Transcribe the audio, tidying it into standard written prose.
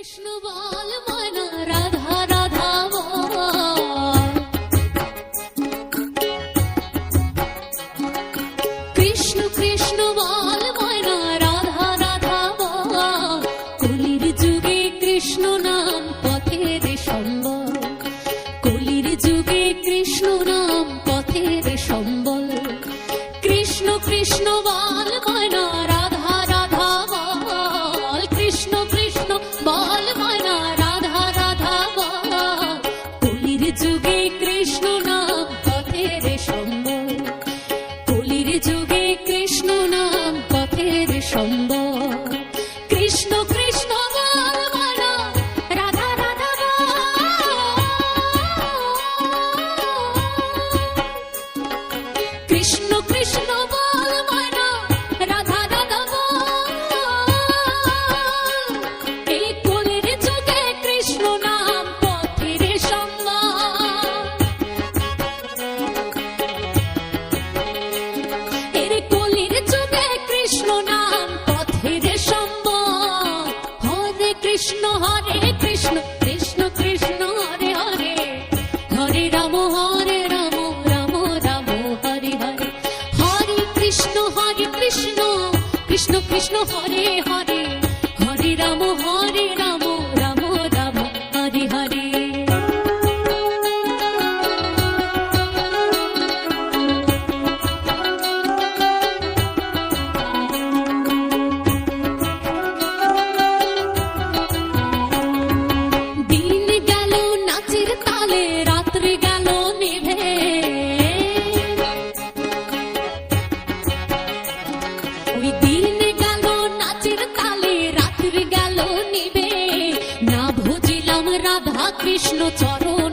কৃষ্ণ বল ময়না রাধা রাধা বল, কৃষ্ণ কৃষ্ণ বল ময়না রাধা রাধা বল, কলির যুগে কৃষ্ণ নাম পথের সম্বল, কলির যুগে কৃষ্ণ নাম পথের সম্বল, কৃষ্ণ কৃষ্ণ বল ময়না রাধা রাধা বল, কৃষ্ণ কৃষ্ণ বল ময়না রাধা রাধা বল, কলির যুগে কৃষ্ণ নাম পথের সম্বল, কলির যুগে কৃষ্ণ নাম পথের সম্বল, কৃষ্ণ কৃষ্ণ বল ময়না রাধা রাধা বল, কৃষ্ণ কৃষ্ণ বল ময়না রাধা রাধা বল, এই কলির যুগে কৃষ্ণ নাম পথের সম্বল, এর কলির যুগে কৃষ্ণ নাম পথের সম্বল, হরে কৃষ্ণ কৃষ্ণ কৃষ্ণ হরে হরে, হরে রাম রাম রাম হরে হরে, হরে কৃষ্ণ কৃষ্ণ কৃষ্ণ হরে হরে, হরে রাম রাম রাম হরে হরে। দিন গেল নাচের তালে, রাত্রি গেল নিভে, ওই দিন গেল নাচের তালে, রাত্রি গেল নিভে, না ভজিলাম রাধা কৃষ্ণ চরণ